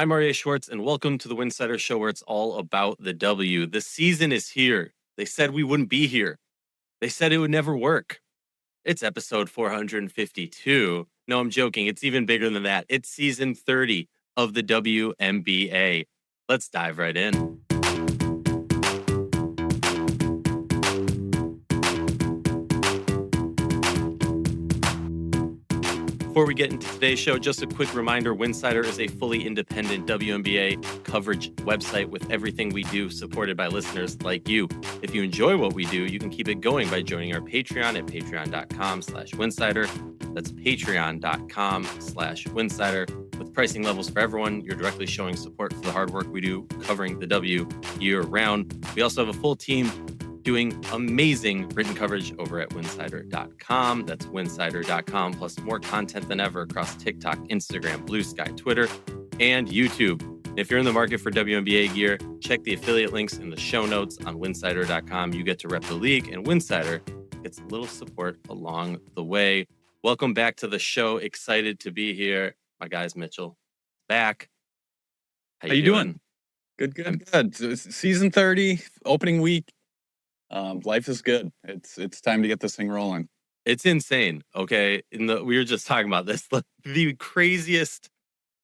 I'm R.A. Schwartz, and welcome to the Winsidr Show, where it's all about the W. The season is here. They said we wouldn't be here. They said it would never work. It's episode 452. No, I'm joking. It's even bigger than that. It's season 30 of the WNBA. Let's dive right in. Before we get into today's show, just a quick reminder, Winsidr is a fully independent WNBA coverage website with everything we do supported by listeners like you. If you enjoy what we do, you can keep it going by joining our Patreon at patreon.com/Winsidr. That's patreon.com/Winsidr. With pricing levels for everyone, you're directly showing support for the hard work we do covering the W year round. We also have a full team doing amazing written coverage over at winsidr.com. That's winsidr.com, plus more content than ever across TikTok, Instagram, Blue Sky, Twitter, and YouTube. If you're in the market for WNBA gear, check the affiliate links in the show notes on winsidr.com. You get to rep the league, and Winsidr gets a little support along the way. Welcome back to the show. Excited to be here. My guys, Mitchell, back. How you doing? Good. Season 30, opening week. Life is good. It's time to get this thing rolling. It's insane. Okay. We were just talking about this. The craziest,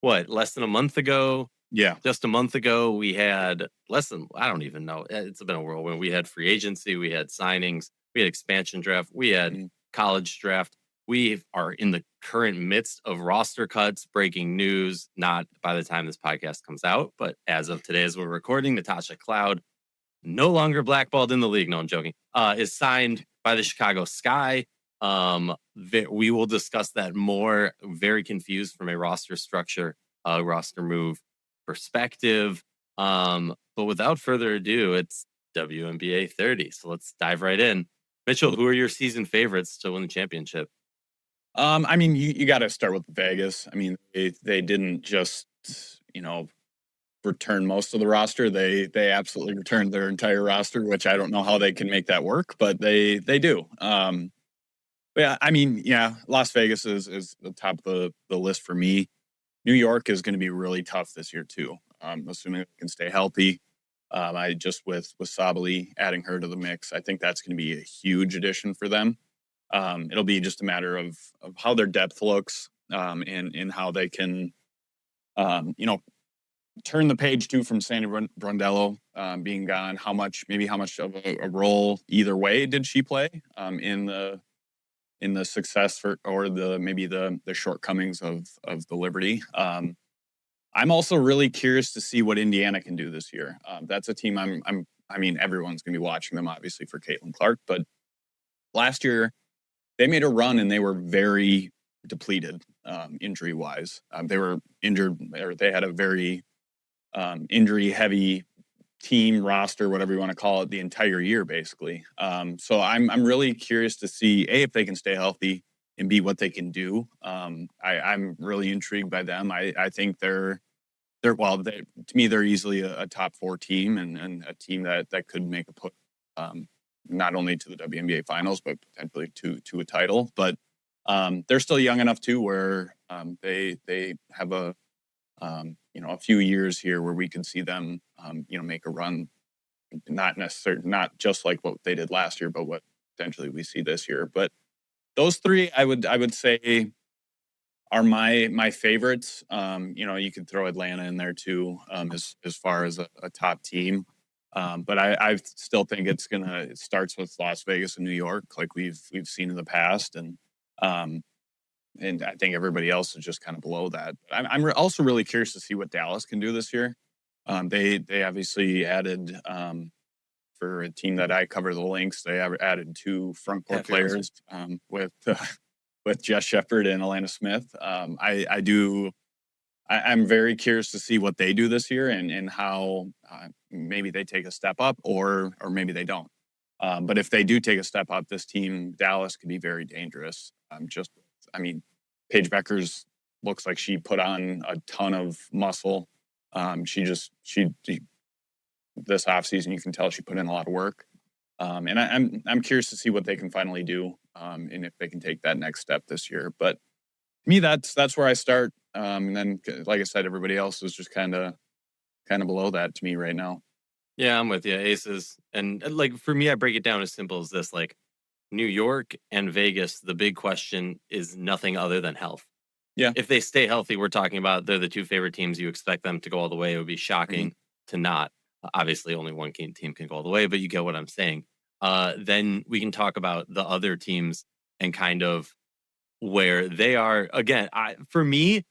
less than a month ago? Yeah. Just a month ago, we had I don't even know. It's been a whirlwind. We had free agency. We had signings. We had expansion draft. We had college draft. We are in the current midst of roster cuts, breaking news, not by the time this podcast comes out, but as of today, as we're recording, Natasha Cloud, no longer blackballed in the league. No, I'm joking. Is signed by the Chicago Sky. We will discuss that more. Very confused from a roster structure, roster move perspective. But without further ado, it's WNBA 30. So let's dive right in. Mitchell, who are your season favorites to win the championship? You got to start with Vegas. I mean, they didn't just, return most of the roster. They absolutely returned their entire roster, which I don't know how they can make that work, but they do. Las Vegas is the top of the list for me. New York is going to be really tough this year too. Assuming they can stay healthy. I just with Sabally adding her to the mix, I think that's going to be a huge addition for them. It'll be just a matter of how their depth looks, and how they can, turn the page too from Sandy Brondello being gone. How much of a role either way did she play in the success or the shortcomings of the Liberty? I'm also really curious to see what Indiana can do this year. That's a team everyone's going to be watching them obviously for Caitlin Clark, but last year they made a run and they were very depleted injury wise. They were injured, or they had a very injury heavy team roster, whatever you want to call it, the entire year basically. So I'm really curious to see if they can stay healthy, and B, what they can do. I'm really intrigued by them. I think to me they're easily a top 4 team and a team that could make a push, not only to the WNBA finals but potentially to a title. But they're still young enough too where they have a few years here where we can see them, make a run, not just like what they did last year, but what potentially we see this year. But those 3, I would say, are my favorites. You could throw Atlanta in there too, as far as a top team. But I still think it starts with Las Vegas and New York, like we've seen in the past, and I think everybody else is just kind of below that. I'm also really curious to see what Dallas can do this year. They obviously added, for a team that I cover the Lynx, they added 2 front court players with Jess Shepard and Alana Smith. I'm very curious to see what they do this year and how maybe they take a step up or maybe they don't. But if they do take a step up, this team, Dallas, could be very dangerous. Paige Beckers looks like she put on a ton of muscle. She this offseason, you can tell she put in a lot of work. And I'm curious to see what they can finally do, and if they can take that next step this year. But me, that's where I start. And then, like I said, everybody else is just kind of below that to me right now. Yeah, I'm with you. Aces. And like for me, I break it down as simple as this. Like New York and Vegas, the big question is nothing other than health. Yeah. If they stay healthy, we're talking about they're the two favorite teams. You expect them to go all the way. It would be shocking to not. Obviously, only one team can go all the way, but you get what I'm saying. Then we can talk about the other teams and kind of where they are. Again, for me,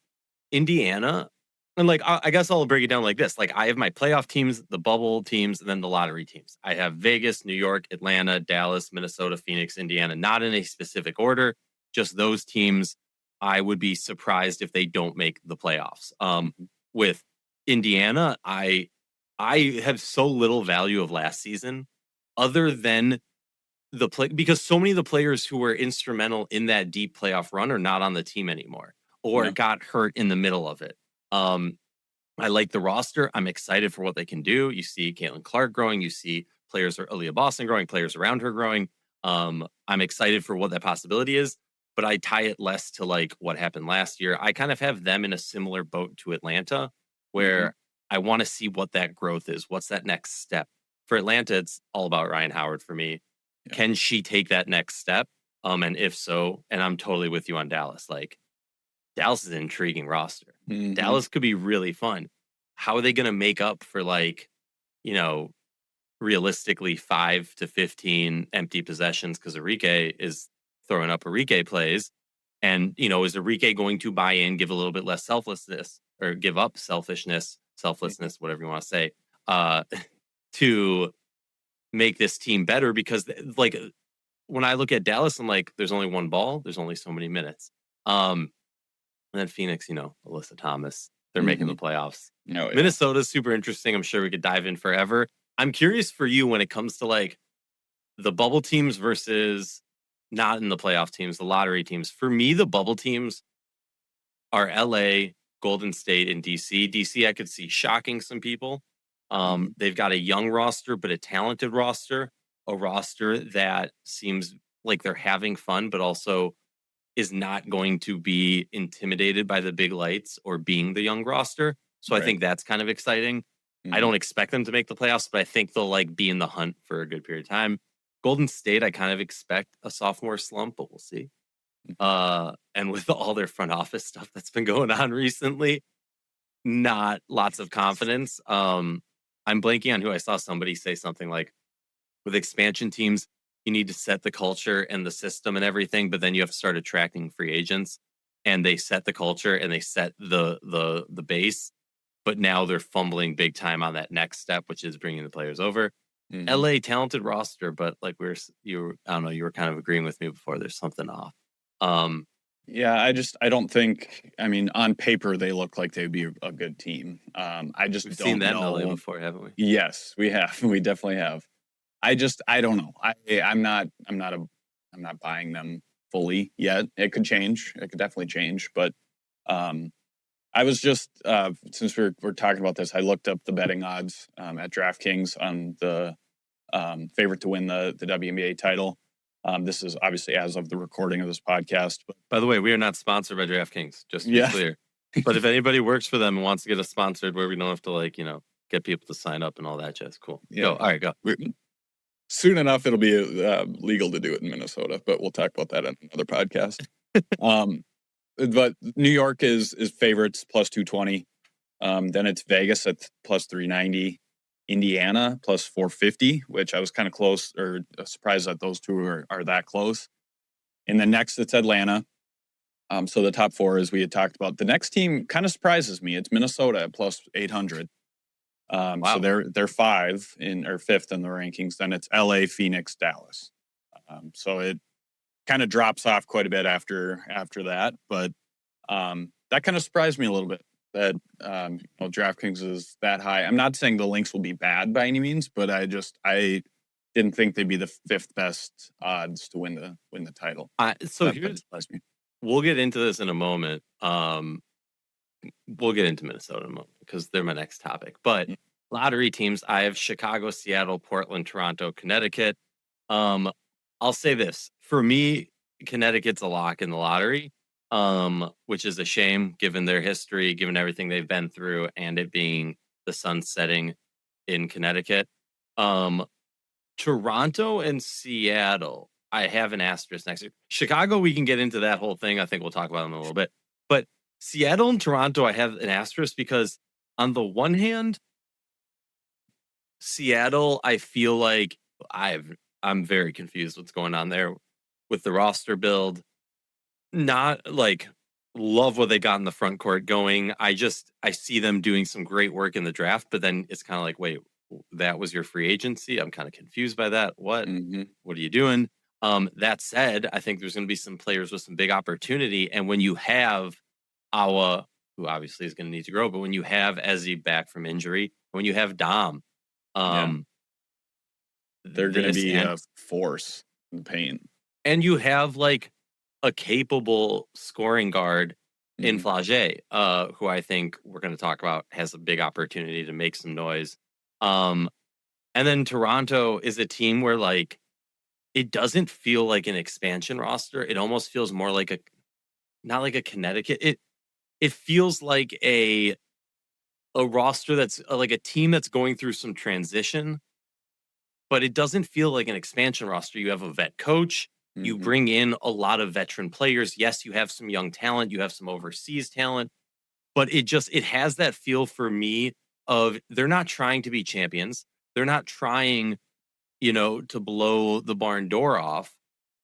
Indiana, and like I guess I'll break it down like this. Like I have my playoff teams, the bubble teams, and then the lottery teams. I have Vegas, New York, Atlanta, Dallas, Minnesota, Phoenix, Indiana, not in a specific order, just those teams. I would be surprised if they don't make the playoffs. With Indiana, I have so little value of last season other than the play because so many of the players who were instrumental in that deep playoff run are not on the team anymore or got hurt in the middle of it. I like the roster. I'm excited for what they can do. You see Caitlin Clark growing. You see players or Aaliyah Boston growing, players around her growing. I'm excited for what that possibility is, but I tie it less to like what happened last year. I kind of have them in a similar boat to Atlanta where I want to see what that growth is. What's that next step? For Atlanta, it's all about Ryan Howard for me. Yeah. Can she take that next step? And if so, and I'm totally with you on Dallas. Like Dallas is an intriguing roster. Dallas could be really fun. How are they going to make up for like, realistically 5 to 15 empty possessions because Enrique is throwing up Enrique plays? And, is Enrique going to buy in, give a little bit less selflessness or give up selfishness, whatever you want to say, to make this team better? Because like when I look at Dallas, I'm like, there's only one ball. There's only so many minutes. And then Phoenix, Alyssa Thomas, they're making the playoffs. No, yeah. Minnesota's super interesting. I'm sure we could dive in forever. I'm curious for you when it comes to like the bubble teams versus not in the playoff teams, the lottery teams. For me, the bubble teams are LA, Golden State, and DC. DC, I could see shocking some people. They've got a young roster, but a talented roster, a roster that seems like they're having fun, but also is not going to be intimidated by the big lights or being the young roster. So I think that's kind of exciting. I don't expect them to make the playoffs, but I think they'll like be in the hunt for a good period of time. Golden State, I kind of expect a sophomore slump, but we'll see. And with all their front office stuff that's been going on recently, not lots of confidence. I'm blanking on who I saw somebody say something like with expansion teams, you need to set the culture and the system and everything, but then you have to start attracting free agents. And they set the culture and they set the base, but now they're fumbling big time on that next step, which is bringing the players over. LA talented roster, but like you were kind of agreeing with me before. There's something off. Yeah, I don't think. I mean, on paper they look like they'd be a good team. I just We've don't seen that know. in LA before, haven't we? Yes, we have. We definitely have. I don't know. I'm not buying them fully yet. It could change. It could definitely change. But I was just since we're talking about this, I looked up the betting odds at DraftKings on the favorite to win the WNBA title. This is obviously as of the recording of this podcast. But by the way, we are not sponsored by DraftKings, just to be clear. But if anybody works for them and wants to get us sponsored where we don't have to get people to sign up and all that jazz, cool. Yeah. Go. All right, go. Soon enough, it'll be legal to do it in Minnesota, but we'll talk about that on another podcast. But New York is favorites plus 220. Then it's Vegas at plus 390. Indiana plus 450, which I was kind of close or surprised that those two are that close. And then next it's Atlanta. So the top four, as we had talked about. The next team kind of surprises me. It's Minnesota at plus 800. Wow. So they're fifth in the rankings. Then it's LA, Phoenix, Dallas. So it kind of drops off quite a bit after that. But that kind of surprised me a little bit that DraftKings is that high. I'm not saying the links will be bad by any means, but I didn't think they'd be the fifth best odds to win the title. So we'll get into this in a moment. We'll get into Minnesota in a moment because they're my next topic. But lottery teams, I have Chicago, Seattle, Portland, Toronto, Connecticut. I'll say this. For me, Connecticut's a lock in the lottery. which is a shame given their history, given everything they've been through, and it being the sun setting in Connecticut. Toronto and Seattle, I have an asterisk next to Chicago. We can get into that whole thing. I think we'll talk about them in a little bit. But Seattle and Toronto, I have an asterisk because on the one hand, Seattle, I feel like I'm very confused what's going on there with the roster build. Not like love what they got in the front court going. I see them doing some great work in the draft, but then it's kind of like, wait, that was your free agency? I'm kind of confused by that. What? What are you doing? That said, I think there's going to be some players with some big opportunity. And when you have Awa, who obviously is going to need to grow, but when you have Ezzy back from injury, when you have Dom, they're going to be a force in the paint. And you have like a capable scoring guard in Flage, who I think we're going to talk about has a big opportunity to make some noise. And then Toronto is a team where like it doesn't feel like an expansion roster. It almost feels more like not like a Connecticut. It feels like a roster that's like a team that's going through some transition, but it doesn't feel like an expansion roster. You have a vet coach. You bring in a lot of veteran players. Yes, you have some young talent. You have some overseas talent, but it has that feel for me of they're not trying to be champions. They're not trying, to blow the barn door off,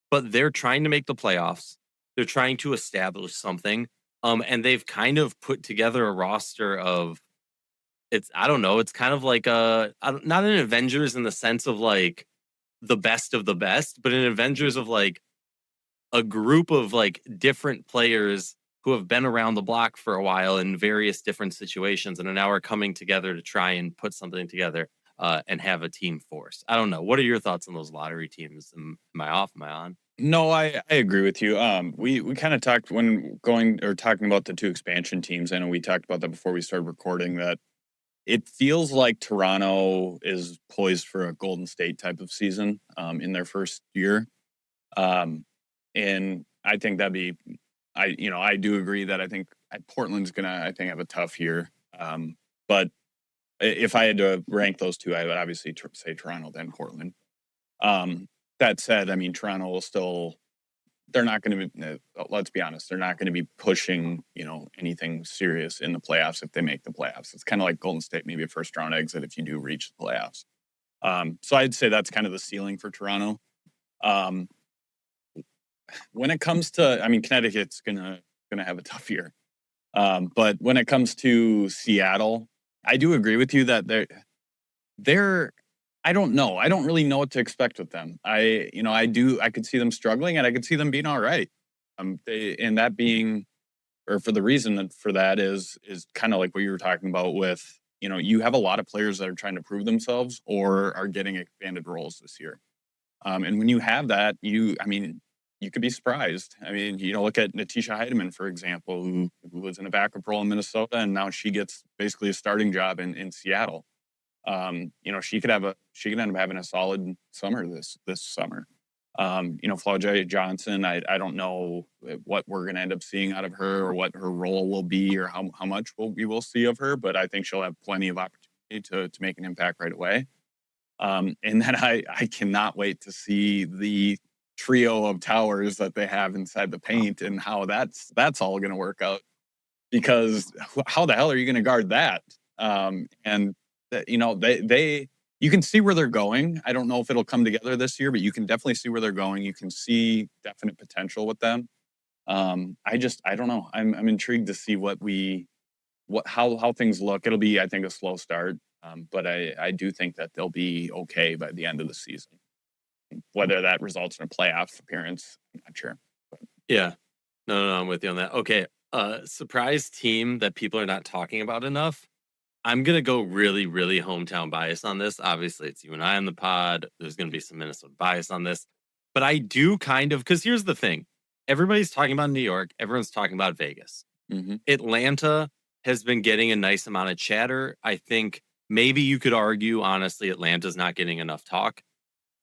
but they're trying to make the playoffs. They're trying to establish something. And they've kind of put together a roster of I don't know. It's kind of like not an Avengers in the sense of like the best of the best, but an Avengers of like a group of like different players who have been around the block for a while in various different situations and now are coming together to try and put something together and have a team force. I don't know. What are your thoughts on those lottery teams? Am I off? Am I on? No, I agree with you. We kind of talked when talking about the two expansion teams. I know we talked about that before we started recording that it feels like Toronto is poised for a Golden State type of season in their first year. And I think I do agree that I think Portland's going to, have a tough year. But if I had to rank those two, I would obviously say Toronto, then Portland. That said, Toronto will still, they're not going to be, let's be honest, they're not going to be pushing, anything serious in the playoffs if they make the playoffs. It's kind of like Golden State, maybe a first round exit if you do reach the playoffs. So I'd say that's kind of the ceiling for Toronto. When it comes to, Connecticut's gonna have a tough year. But when it comes to Seattle, I do agree with you that they're I don't know. I don't really know what to expect with them. I could see them struggling and I could see them being all right. For the reason for that is kind of like what you were talking about with, you have a lot of players that are trying to prove themselves or are getting expanded roles this year. And when you have that, you could be surprised. Look at Natisha Heidemann, for example, who was in a backup role in Minnesota, and now she gets basically a starting job in Seattle. She could end up having a solid summer this summer. Flaujae Johnson, I don't know what we're going to end up seeing out of her or what her role will be or how much we will see of her, but I think she'll have plenty of opportunity to make an impact right away. And then I cannot wait to see the trio of towers that they have inside the paint and how that's all going to work out, because how the hell are you going to guard that? You can see where they're going. I don't know if it'll come together this year, but you can definitely see where they're going. You can see definite potential with them. I don't know. I'm intrigued to see how things look. It'll be, I think, a slow start. But I do think that they'll be okay by the end of the season. Whether that results in a playoff appearance, I'm not sure. But. Yeah. No, I'm with you on that. Okay. Surprise team that people are not talking about enough. I'm going to go really, really hometown bias on this. Obviously, it's you and I on the pod. There's going to be some Minnesota bias on this. But I do because here's the thing. Everybody's talking about New York. Everyone's talking about Vegas. Mm-hmm. Atlanta has been getting a nice amount of chatter. I think maybe you could argue, honestly, Atlanta's not getting enough talk.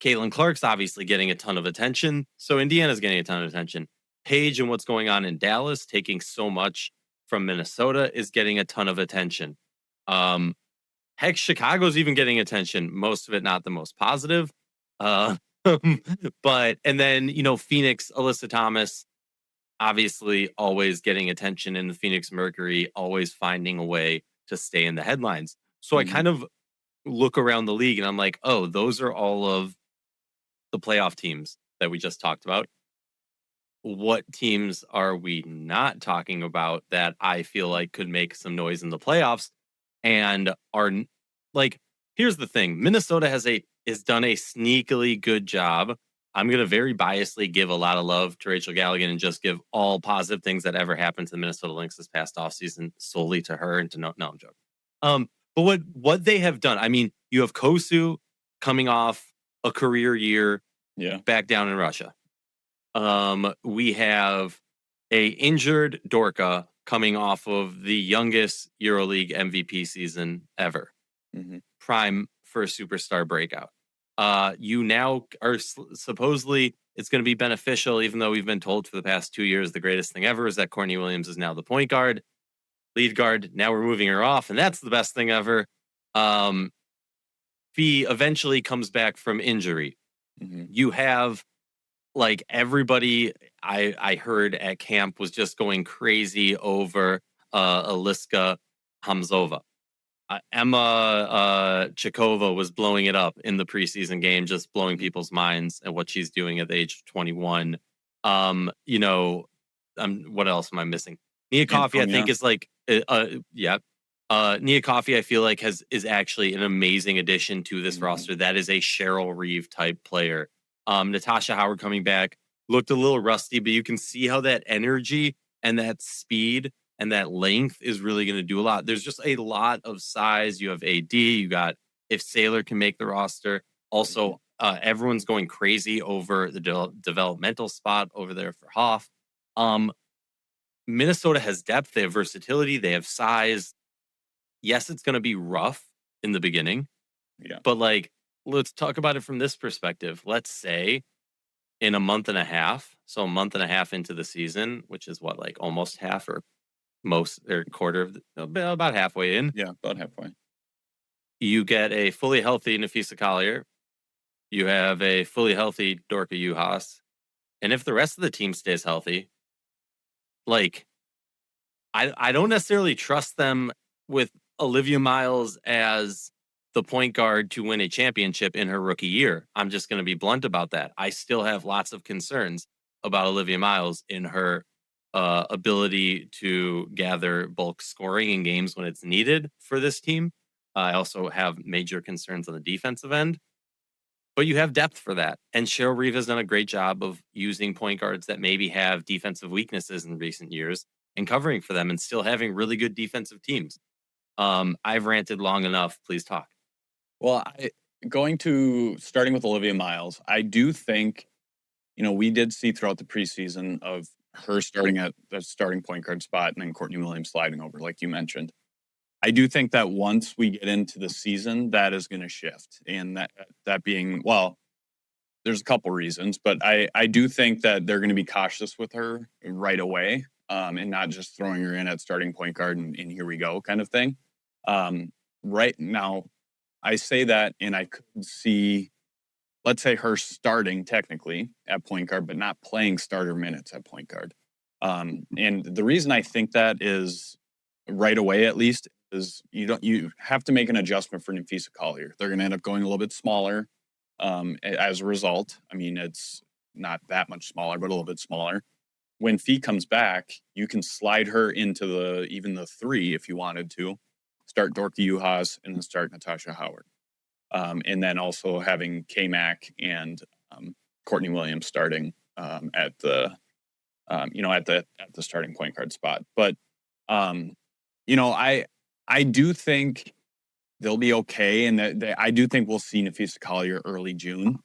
Caitlin Clark's obviously getting a ton of attention. So Indiana's getting a ton of attention. Paige and what's going on in Dallas, taking so much from Minnesota, is getting a ton of attention. Heck, Chicago's even getting attention. Most of it not the most positive. Uh, but and then Phoenix, Alyssa Thomas, obviously always getting attention in the Phoenix Mercury, always finding a way to stay in the headlines. So I kind of look around the league and I'm like, oh, those are all of the playoff teams that we just talked about. What teams are we not talking about that I feel like could make some noise in the playoffs and are like, here's the thing. Minnesota has done a sneakily good job. I'm going to very biasly give a lot of love to Rachel Galligan and just give all positive things that ever happened to the Minnesota Lynx this past offseason solely to her and to no, I'm joking. But what they have done, I mean, you have Kosu coming off a career year back down in Russia. We have a injured Dorka coming off of the youngest EuroLeague MVP season ever. Prime for a superstar breakout. You now are supposedly it's going to be beneficial, even though we've been told for the past 2 years the greatest thing ever is that Courtney Williams is now the point guard, lead guard. Now we're moving her off, and that's the best thing ever. Fee eventually comes back from injury. You have like everybody I heard at camp was just going crazy over Aliska Hamzova. Emma Chikova was blowing it up in the preseason game, just blowing people's minds at what she's doing at the age of 21. What else am I missing? Nia Coffey, I think, is like, Nia Coffey, I feel like is actually an amazing addition to this roster. That is a Cheryl Reeve type player. Natasha Howard coming back looked a little rusty, but you can see how that energy and that speed and that length is really going to do a lot. There's just a lot of size. You have AD. You got if Saylor can make the roster. Also, everyone's going crazy over the developmental spot over there for Hoff. Minnesota has depth. They have versatility. They have size. Yes, it's going to be rough in the beginning. But let's talk about it from this perspective. Let's say in a month and a half, so a month and a half into the season, which is what, like almost half or quarter of about halfway in. Yeah, about halfway. You get a fully healthy Nafisa Collier. You have a fully healthy Dorka Juhas. And if the rest of the team stays healthy, I don't necessarily trust them with Olivia Miles as the point guard to win a championship in her rookie year. I'm just going to be blunt about that. I still have lots of concerns about Olivia Miles in her ability to gather bulk scoring in games when it's needed for this team. I also have major concerns on the defensive end. But you have depth for that. And Cheryl Reeve has done a great job of using point guards that maybe have defensive weaknesses in recent years and covering for them and still having really good defensive teams. I've ranted long enough. Please talk. Well, starting with Olivia Miles, I do think, we did see throughout the preseason of her starting at the starting point guard spot and then Courtney Williams sliding over, like you mentioned. I do think that once we get into the season, that is going to shift. And that being, well, there's a couple reasons, but I do think that they're going to be cautious with her right away and not just throwing her in at starting point guard and here we go kind of thing. Right now, I say that and I could see, let's say her starting technically at point guard, but not playing starter minutes at point guard. And the reason I think that is right away, at least, is you have to make an adjustment for Nafisa Collier. They're going to end up going a little bit smaller as a result. I mean, it's not that much smaller, but a little bit smaller. When Fee comes back, you can slide her into even the 3 if you wanted to. Start Dorka Juhas and then start Natasha Howard. And then also having K-Mac and Courtney Williams starting at the starting point guard spot. But I do think they'll be okay, and I do think we'll see Nafisa Collier early June.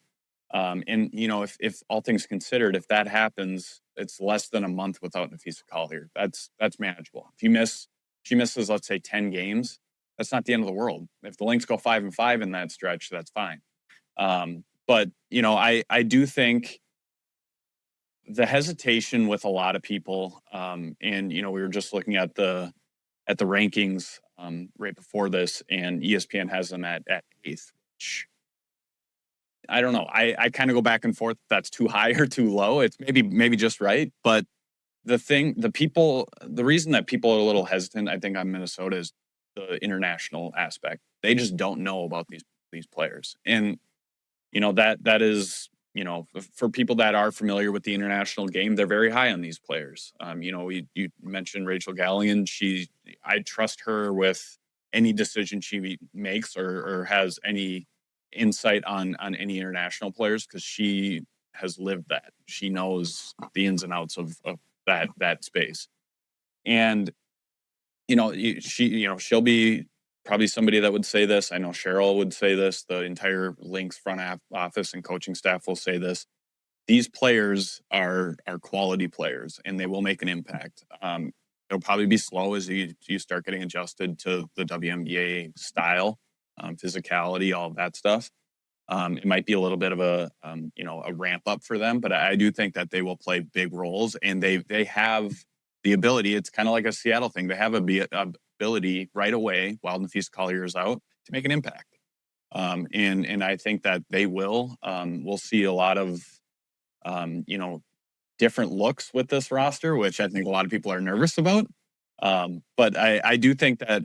If all things considered, if that happens, it's less than a month without Nafisa Collier. That's manageable. If she misses, let's say 10 games, that's not the end of the world. If the Lynx go 5-5 in that stretch, that's fine. But I do think the hesitation with a lot of people, and we were just looking at the rankings right before this, and ESPN has them at 8th, which I don't know. I kind of go back and forth if that's too high or too low. It's maybe just right. But the reason that people are a little hesitant, I think, on Minnesota is the international aspect. They just don't know about these players. And, that is, for people that are familiar with the international game, they're very high on these players. You mentioned Rachel Galligan. I trust her with any decision she makes or has any insight on any international players, because she has lived that. She knows the ins and outs of that space. And, she'll be probably somebody that would say this. I know Cheryl would say this. The entire Lynx front office and coaching staff will say this. These players are quality players, and they will make an impact. It'll probably be slow as you start getting adjusted to the WNBA style, physicality, all of that stuff. It might be a little bit of a ramp up for them, but I do think that they will play big roles, and they have the ability. It's kind of like a Seattle thing. They have a ability right away while Nafisa Collier is out to make an impact. And I think that they will. We'll see a lot of different looks with this roster, which I think a lot of people are nervous about. But I do think that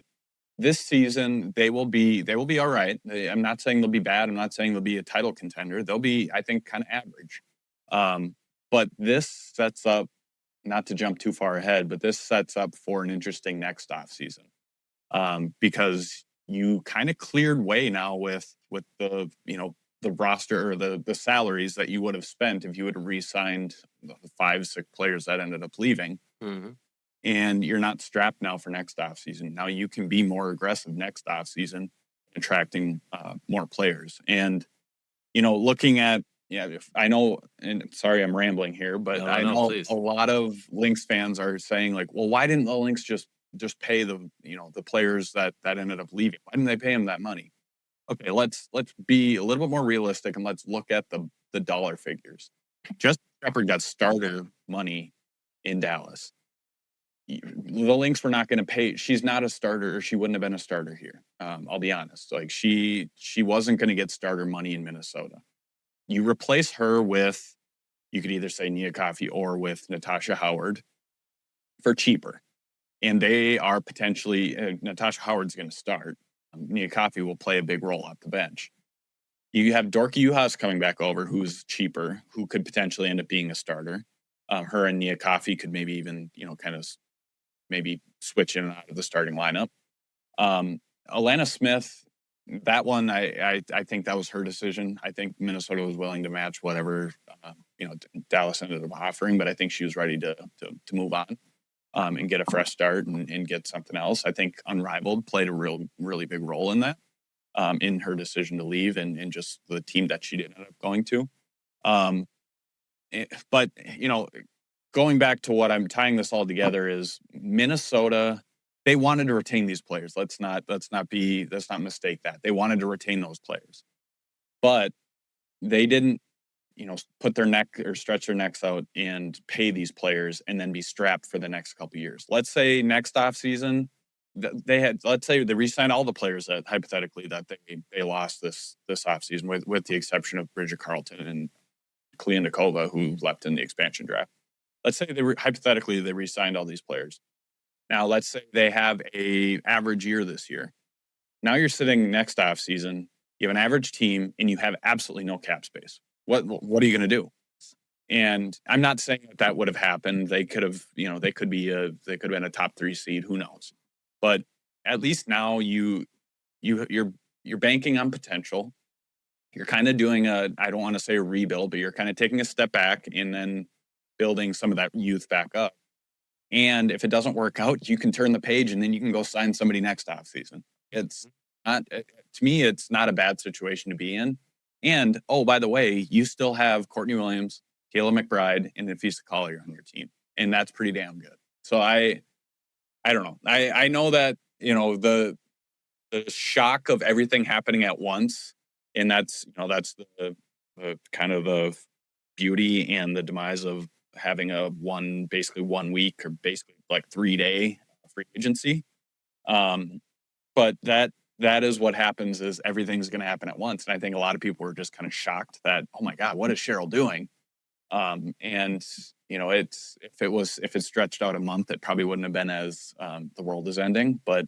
this season they will be all right. I'm not saying they'll be bad. I'm not saying they'll be a title contender. They'll be, I think, kind of average. But this sets up, not to jump too far ahead, but this sets up for an interesting next off season, because you kind of cleared way now with the the roster or the salaries that you would have spent if you would have re-signed the 5-6 players that ended up leaving. Mm-hmm. And you're not strapped now for next offseason. Now you can be more aggressive next offseason, attracting more players. And, looking at, I know, and sorry I'm rambling here, but I know a lot of Lynx fans are saying, like, well, why didn't the Lynx just pay the players that ended up leaving? Why didn't they pay them that money? Okay, let's be a little bit more realistic, and let's look at the dollar figures. Just Shepard got starter money in Dallas. The Lynx were not going to pay. She's not a starter, or she wouldn't have been a starter here. I'll be honest. Like, she wasn't going to get starter money in Minnesota. You replace her with, you could either say Nia Coffey or with Natasha Howard for cheaper. And they are potentially, Natasha Howard's going to start. Nia Coffey will play a big role off the bench. You have Dorky Uhas coming back over, who's cheaper, who could potentially end up being a starter. Her and Nia Coffey could maybe even, kind of maybe switch in and out of the starting lineup. Alana Smith, that one, I think that was her decision. I think Minnesota was willing to match whatever Dallas ended up offering, but I think she was ready to move on and get a fresh start and get something else. I think Unrivaled played a really big role in that, in her decision to leave and just the team that she did end up going to. But going back to what I'm tying this all together is Minnesota. They wanted to retain these players. Let's not mistake that. They wanted to retain those players, but they didn't, put their neck or stretch their necks out and pay these players and then be strapped for the next couple of years. Let's say next off season, let's say they re-signed all the players that hypothetically that they lost this off season, with the exception of Bridget Carlton and Kliandakova, who left in the expansion draft. Let's say hypothetically they re-signed all these players. Now, let's say they have a average year this year. Now you're sitting next off season. You have an average team, and you have absolutely no cap space. What are you going to do? And I'm not saying that would have happened. They could have, they could have been a top 3 seed. Who knows? But at least now you're banking on potential. You're kind of doing I don't want to say a rebuild, but you're kind of taking a step back and then building some of that youth back up. And if it doesn't work out, you can turn the page and then you can go sign somebody next offseason. It's not, to me, it's not a bad situation to be in. And, oh, by the way, you still have Courtney Williams, Kayla McBride, and Nafisa Collier on your team. And that's pretty damn good. So I don't know. I know that, the shock of everything happening at once, and that's the kind of the beauty and the demise of having basically 1 week or basically like 3-day free agency. But that is what happens, is everything's going to happen at once. And I think a lot of people were just kind of shocked that, oh my God, what is Cheryl doing? And if it stretched out a month, it probably wouldn't have been as the world is ending. But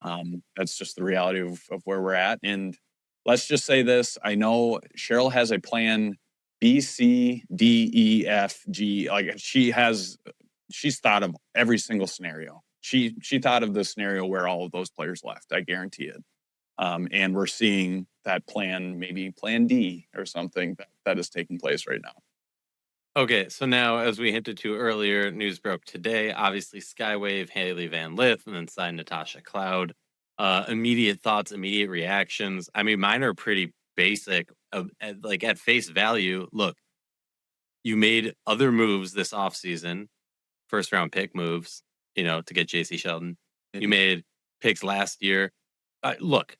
that's just the reality of where we're at. And let's just say this: I know Cheryl has a plan B, C, D, E, F, G. Like she's thought of every single scenario. She thought of the scenario where all of those players left. I guarantee it. And we're seeing that plan, maybe plan D or something that is taking place right now. Okay, so now, as we hinted to earlier, news broke today. Obviously, Skywave, Haley Van Lith, and then signed Natasha Cloud. Immediate thoughts, immediate reactions. I mean, mine are pretty basic. Like at face value, look, you made other moves this offseason, first round pick moves, to get JC Sheldon. You made picks last year. Look,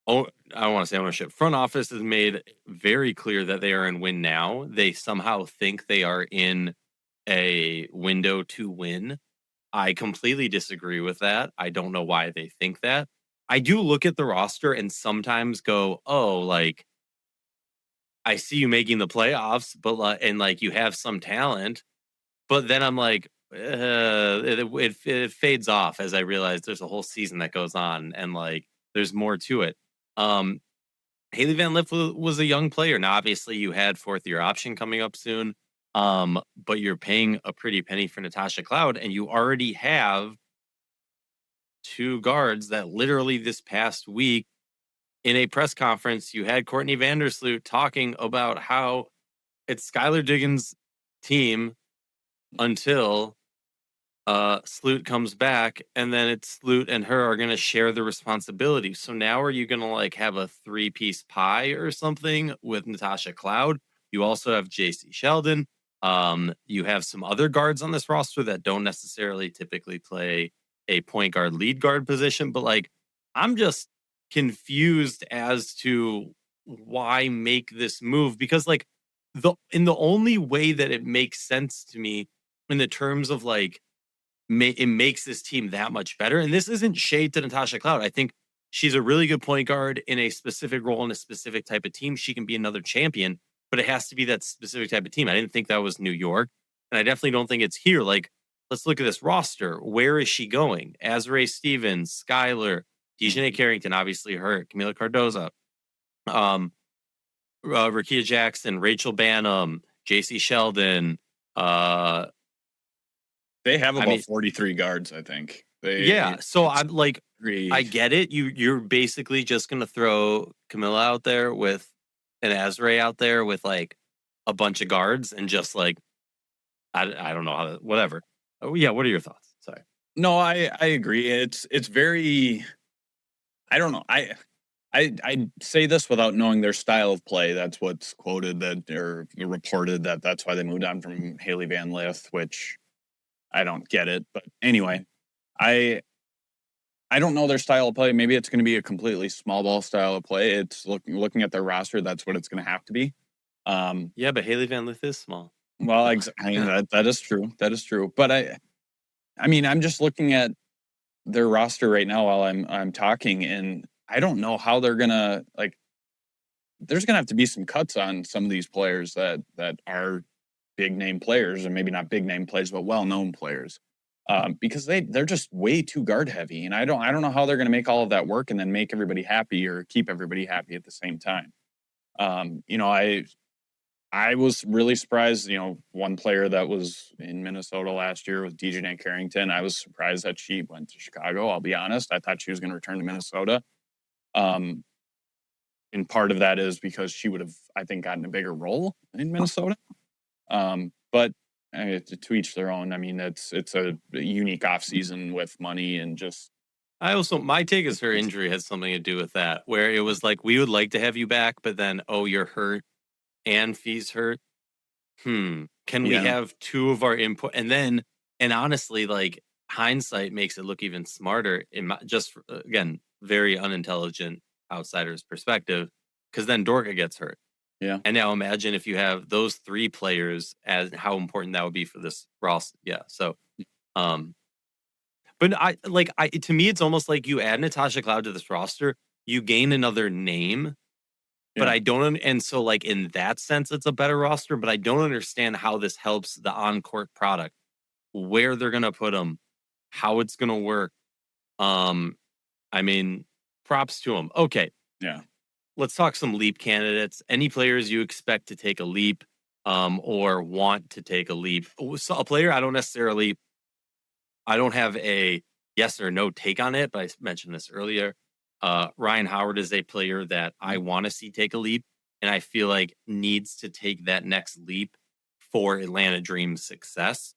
I don't want to say ownership. Front office has made very clear that they are in win now. They somehow think they are in a window to win. I completely disagree with that. I don't know why they think that. I do look at the roster and sometimes go, oh, like, I see you making the playoffs, but and you have some talent. But then I'm like, it fades off as I realize there's a whole season that goes on and there's more to it. Haley Van Lith was a young player. Now, obviously, you had fourth-year option coming up soon, but you're paying a pretty penny for Natasha Cloud, and you already have two guards that literally this past week in a press conference, you had Courtney Vandersloot talking about how it's Skylar Diggins' team until Sloot comes back, and then it's Sloot and her are going to share the responsibility. So now are you going to have a 3-piece pie or something with Natasha Cloud? You also have JC Sheldon. You have some other guards on this roster that don't necessarily typically play a point guard, lead guard position, but I'm just confused as to why make this move, because the only way that it makes sense to me in the terms of it makes this team that much better. And this isn't shade to Natasha Cloud. I think she's a really good point guard in a specific role in a specific type of team. She can be another champion, but it has to be that specific type of team. I didn't think that was New York, and I definitely don't think it's here. Let's look at this roster. Where is she going? Azrae Stevens, Skylar, Dejanay Carrington, obviously hurt, Camila Cardoza, Rakia Jackson, Rachel Bannum, JC Sheldon. They have about 43 guards, I think. So I'm I get it. You're basically just gonna throw Camilla out there with an Azrae out there with a bunch of guards and just I don't know how whatever. Oh yeah, what are your thoughts? Sorry. No, I agree. It's very, I don't know. I say this without knowing their style of play. That's what's quoted or reported that's why they moved on from Haley Van Lith, which I don't get it. But anyway, I don't know their style of play. Maybe it's going to be a completely small ball style of play. It's looking at their roster. That's what it's going to have to be. Yeah, but Haley Van Lith is small. Well, that is true. That is true. But I mean, I'm just looking at their roster right now while I'm talking, and I don't know how they're gonna there's gonna have to be some cuts on some of these players that are big name players, and maybe not big name players, but well known players, because they're just way too guard heavy, and I don't know how they're gonna make all of that work and then make everybody happy or keep everybody happy at the same time. I was really surprised, one player that was in Minnesota last year with Dejanay Carrington. I was surprised that she went to Chicago. I'll be honest. I thought she was going to return to Minnesota. And part of that is because she would have, I think, gotten a bigger role in Minnesota. But to each their own. I mean, it's a unique offseason with money and just. My take is her injury has something to do with that, where it was we would like to have you back, but then, you're hurt. And Fee's hurt. Can we have two of our input? And honestly, hindsight makes it look even smarter again, very unintelligent outsider's perspective, because then Dorka gets hurt. Yeah. And now imagine if you have those 3 players, as how important that would be for this roster. Yeah. So, um, but I to me, it's almost like you add Natasha Cloud to this roster, you gain another name, but Yeah. I don't. And so, like in that sense, it's a better roster. But I don't understand how this helps the on court product, where they're gonna put them, how it's gonna work. Um, I mean, props to them. Okay, Yeah. let's talk some leap candidates. Any players you expect to take a leap, or want to take a leap? So a player I don't have a yes or no take on it, but I mentioned this earlier. Ryan Howard is a player that I Mhm. want to see take a leap, and I feel like needs to take that next leap for Atlanta Dream's success.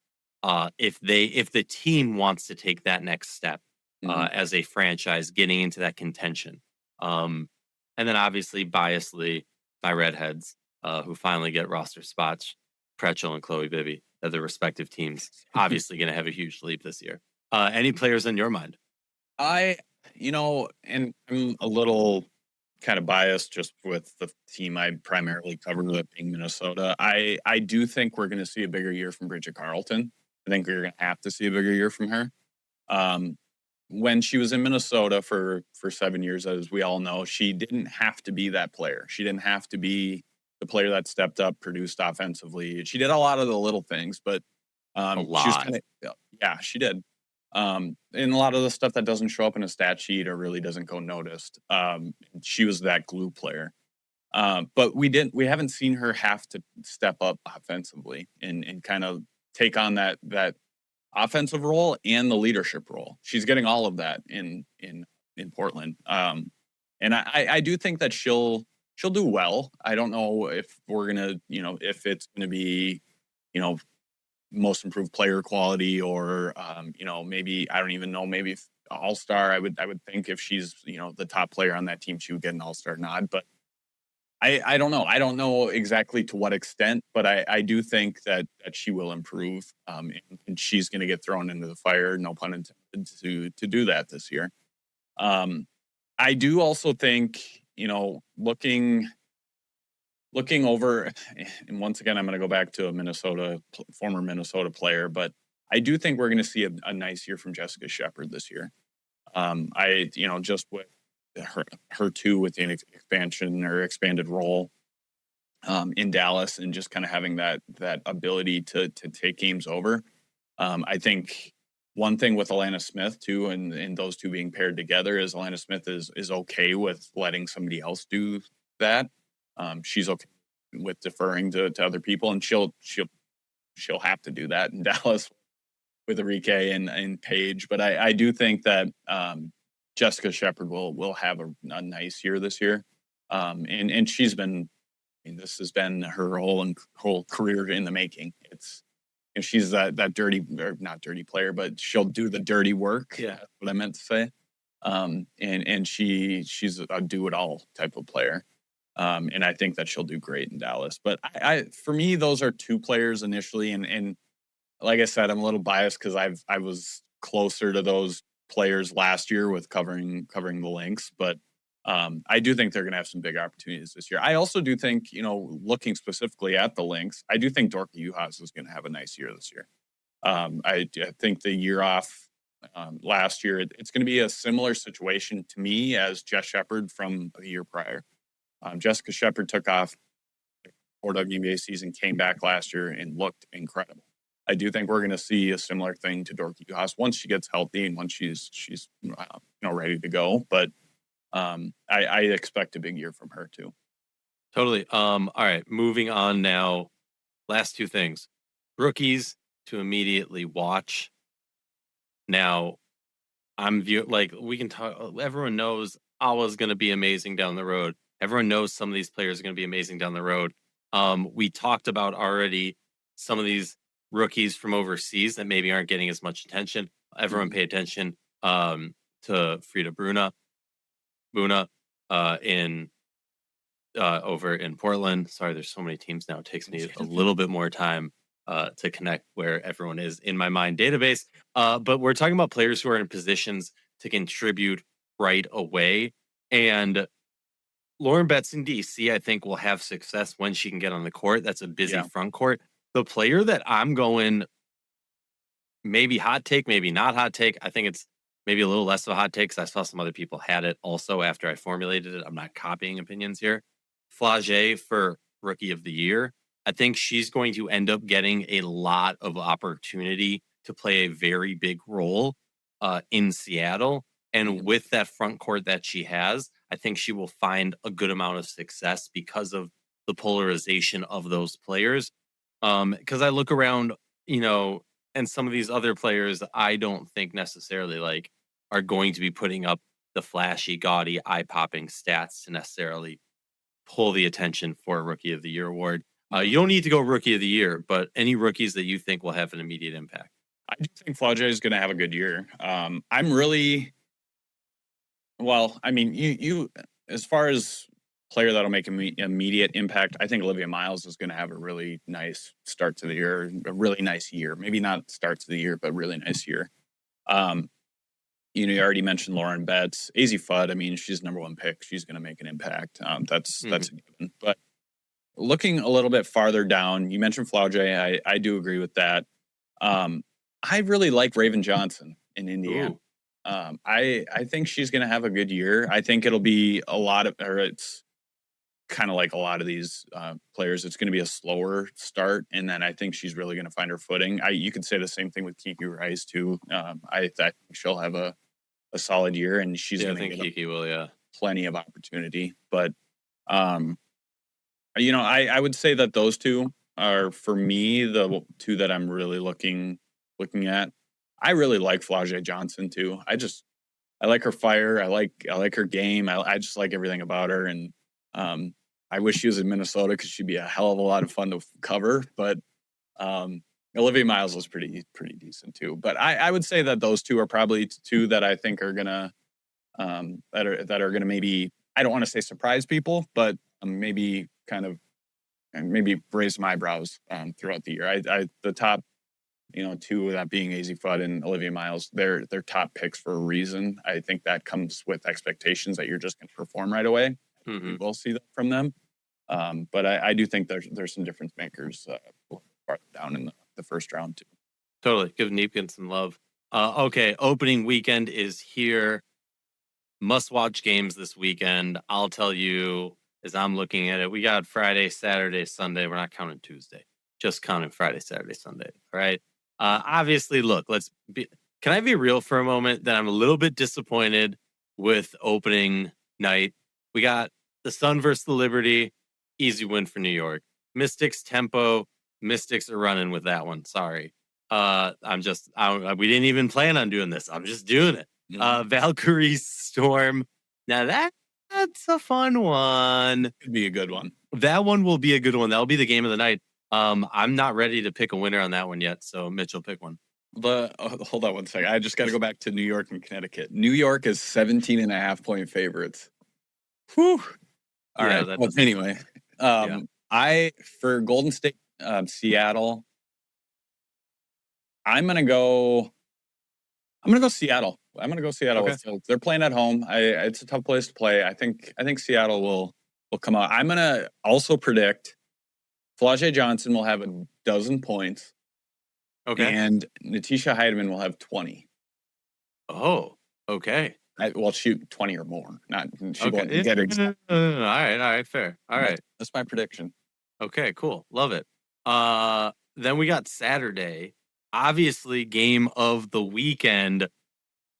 If the team wants to take that next step Mhm. as a franchise, getting into that contention, and then obviously biasly my redheads who finally get roster spots, Pretchel and Chloe Bibby of their respective teams, obviously going to have a huge leap this year. Any players in your mind? I, and I'm a little kind of biased just with the team I primarily cover, that being Minnesota. I do think we're going to see a bigger year from Bridget Carlton. I think we're going to have to see a bigger year from her. Um, when she was in Minnesota for 7 years, as we all know, she didn't have to be that player. She didn't have to be the player that stepped up, produced offensively. She did a lot of the little things, but A she was lot. kind of, yeah, she did. And a lot of the stuff that doesn't show up in a stat sheet or really doesn't go noticed. She was that glue player. But we haven't seen her have to step up offensively and kind of take on that offensive role and the leadership role. She's getting all of that in Portland. And I do think that she'll do well. I don't know if we're gonna, if it's gonna be, you know, most improved player quality or maybe I don't even know, maybe all-star. I would think if she's, the top player on that team, she would get an all-star nod. But I don't know. I don't know exactly to what extent, but I do think that she will improve. And she's going to get thrown into the fire, no pun intended, to do that this year. Um, I do also think, looking over, and once again, I'm going to go back to a former Minnesota player, but I do think we're going to see a nice year from Jessica Shepard this year. Just with her too, with the expansion or expanded role in Dallas, and just kind of having that ability to take games over. I think one thing with Alana Smith too, and those two being paired together, is Alana Smith is okay with letting somebody else do that. She's okay with deferring to other people, and she'll have to do that in Dallas with Enrique and Paige. But I do think that Jessica Shepard will have a nice year this year. And she's been, this has been her whole career in the making. It's, she's that dirty, or not dirty player, but she'll do the dirty work. Yeah. That's what I meant to say. And she's a do it all type of player. And I think that she'll do great in Dallas. But for me, those are two players initially. And like I said, I'm a little biased because I was closer to those players last year with covering the Lynx, but I do think they're going to have some big opportunities this year. I also do think, looking specifically at the Lynx, I do think Dorka Juhas is going to have a nice year this year. I think the year off last year, it's going to be a similar situation to me as Jess Shepard from the year prior. Jessica Shepard took off for WNBA season, came back last year and looked incredible. I do think we're going to see a similar thing to Dorka Juhas once she gets healthy and once she's ready to go. But I expect a big year from her too. Totally. All right, moving on now. Last two things. Rookies to immediately watch. Now, we can talk. Everyone knows Awa's going to be amazing down the road. Everyone knows some of these players are going to be amazing down the road. We talked about already some of these rookies from overseas that maybe aren't getting as much attention. Everyone pay attention to Frida Buna in over in Portland. Sorry, there's so many teams now. It takes me a little bit more time to connect where everyone is in my mind database. But we're talking about players who are in positions to contribute right away. And Lauren Betts in DC, I think, will have success when she can get on the court. That's a busy front court. The player that I'm going, maybe hot take, maybe not hot take. I think it's maybe a little less of a hot take because I saw some other people had it also after I formulated it. I'm not copying opinions here. Flage for Rookie of the Year. I think she's going to end up getting a lot of opportunity to play a very big role in Seattle. And with that front court that she has, I think she will find a good amount of success because of the polarization of those players. Because I look around, and some of these other players, I don't think necessarily like are going to be putting up the flashy, gaudy, eye-popping stats to necessarily pull the attention for a Rookie of the Year award. You don't need to go Rookie of the Year, but any rookies that you think will have an immediate impact. I do think Flage is going to have a good year. I'm really, well, I mean, you as far as player that'll make immediate impact, I think Olivia Miles is going to have a really nice start to the year, a really nice year. Maybe not start to the year, but really nice year. You already mentioned Lauren Betts. AZ Fudd, I mean, she's number one pick. She's going to make an impact. That's a given. But looking a little bit farther down, you mentioned Flauge. I do agree with that. I really like Raven Johnson in Indiana. I think she's going to have a good year. I think it'll be it's kind of like a lot of these players. It's going to be a slower start, and then I think she's really going to find her footing. You could say the same thing with Kiki Rice too. I think she'll have a solid year, and she's going to get Kiki will, plenty of opportunity. But I would say that those two are, for me, the two that I'm really looking at. I really like Flauge Johnson too. I like her fire. I like her game. I just like everything about her, and I wish she was in Minnesota because she'd be a hell of a lot of fun to cover. But Olivia Miles was pretty decent too. But I would say that those two are probably two that I think are gonna that are gonna, maybe, I don't want to say surprise people, but maybe kind of maybe raise some eyebrows throughout the year. The top two, that being AZ Fudd and Olivia Miles, they're top picks for a reason. I think that comes with expectations that you're just going to perform right away. We will see that from them. But I do think there's some difference makers farther down in the first round too. Totally. Give Neepkin some love. Okay, opening weekend is here. Must-watch games this weekend. I'll tell you, as I'm looking at it, we got Friday, Saturday, Sunday. We're not counting Tuesday. Just counting Friday, Saturday, Sunday. All right? Obviously, look, can I be real for a moment that I'm a little bit disappointed with opening night? We got the Sun versus the Liberty. Easy win for New York. Mystics tempo. Mystics are running with that one. Sorry. We didn't even plan on doing this. I'm just doing it. Valkyrie Storm. Now that's a fun one. Could be a good one. That one will be a good one. That'll be the game of the night. I'm not ready to pick a winner on that one yet. So Mitchell, pick one. Hold on one second. I just got to go back to New York and Connecticut. New York is 17.5-point favorites. Whew. All right. Well, anyway, for Golden State, Seattle, I'm gonna go Seattle. I'm gonna go Seattle. Okay. They're playing at home. It's a tough place to play. I think Seattle will come out. I'm gonna also predict Flauge Johnson will have 12 points. Okay. And Natisha Heidemann will have 20. Oh, okay. Shoot 20 or more. She won't get exactly. All right, fair. All right. That's my prediction. Okay, cool. Love it. Then we got Saturday. Obviously, game of the weekend.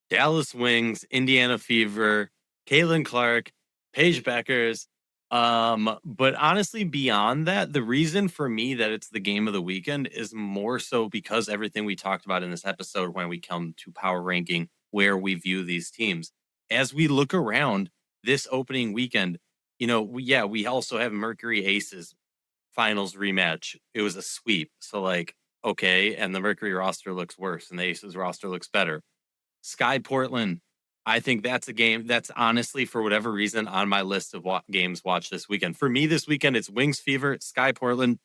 Dallas Wings, Indiana Fever, Caitlin Clark, Paige Beckers. But honestly, beyond that, the reason for me that it's the game of the weekend is more so because everything we talked about in this episode when we come to power ranking where we view these teams. As we look around this opening weekend, we also have Mercury Aces finals rematch. It was a sweep. So okay. And the Mercury roster looks worse and the Aces roster looks better. Sky Portland. I think that's a game that's honestly, for whatever reason, on my list of games watched this weekend. For me this weekend, it's Wings Fever, Sky Portland.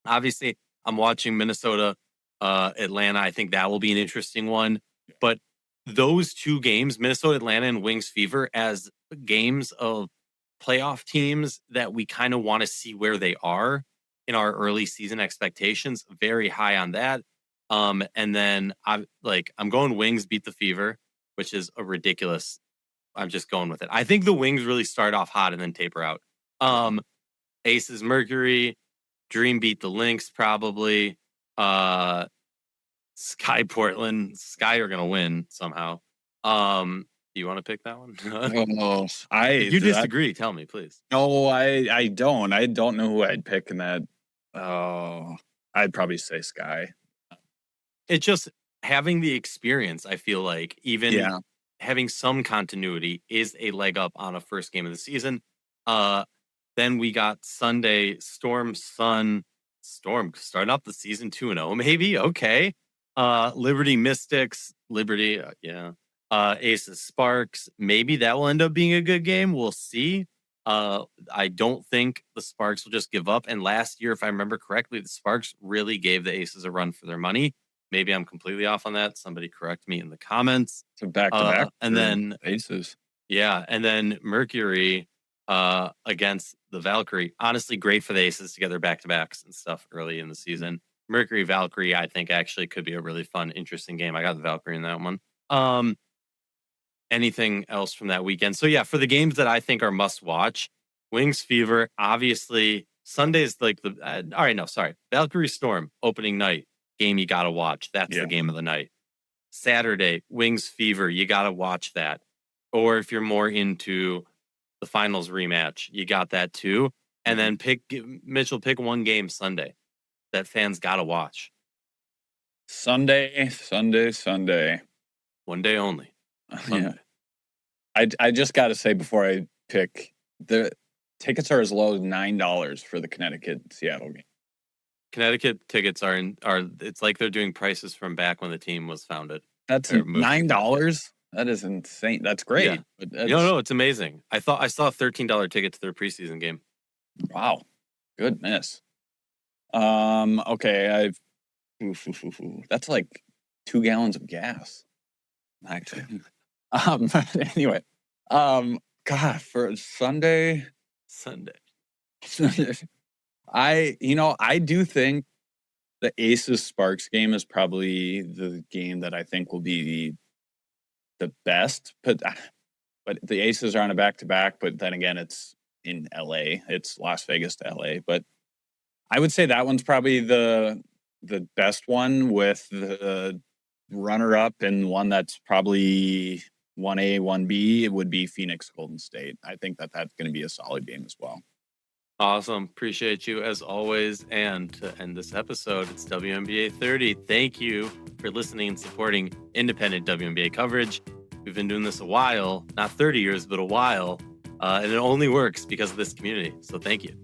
Obviously, I'm watching Minnesota, Atlanta. I think that will be an interesting one. But those two games, Minnesota, Atlanta, and Wings Fever, as games of playoff teams that we kind of want to see where they are in our early season expectations. Very high on that. And then I'm going Wings beat the Fever, which is a ridiculous. I'm just going with it. I think the Wings really start off hot and then taper out. Aces Mercury, Dream beat the Lynx probably. Sky Portland, Sky are gonna win somehow. Do you want to pick that one? Oh, If you disagree, tell me, please. No, I don't. I don't know who I'd pick in that. Oh, I'd probably say Sky. It's just having the experience. I feel like even having some continuity is a leg up on a first game of the season. Then we got Sunday Storm starting off the season 2-0, maybe. Okay. Liberty Mystics, Aces Sparks. Maybe that will end up being a good game. We'll see. I don't think the Sparks will just give up. And last year, if I remember correctly, the Sparks really gave the Aces a run for their money. Maybe I'm completely off on that. Somebody correct me in the comments. So back to back, and then Aces. Yeah, and then Mercury against the Valkyrie. Honestly, great for the Aces to get their back-to-backs and stuff early in the season. Mercury Valkyrie, I think, actually could be a really fun, interesting game. I got the Valkyrie in that one. Anything else from that weekend? So yeah, for the games that I think are must-watch, Wings Fever, obviously. Sunday's Valkyrie Storm, opening night. Game you got to watch. That's the game of the night. Saturday, Wings Fever, you got to watch that. Or if you're more into the finals rematch, you got that too. And then pick one game Sunday that fans got to watch. Sunday. One day only. Yeah. I just got to say before I pick, the tickets are as low as $9 for the Connecticut-Seattle game. Connecticut tickets are it's like they're doing prices from back when the team was founded. That's $9? That is insane. That's great. Yeah. But No, it's amazing. I saw a $13 ticket to their preseason game. Wow. Goodness. Okay, that's like 2 gallons of gas. Actually. Anyway. God, for Sunday. I do think the Aces Sparks game is probably the game that I think will be the best. But the Aces are on a back-to-back, but then again, it's in LA. It's Las Vegas to LA. But I would say that one's probably the best one, with the runner-up and one that's probably 1A, 1B. It would be Phoenix Golden State. I think that's going to be a solid game as well. Awesome. Appreciate you as always. And to end this episode, it's WNBA 30. Thank you for listening and supporting independent WNBA coverage. We've been doing this a while, not 30 years, but a while. And it only works because of this community. So thank you.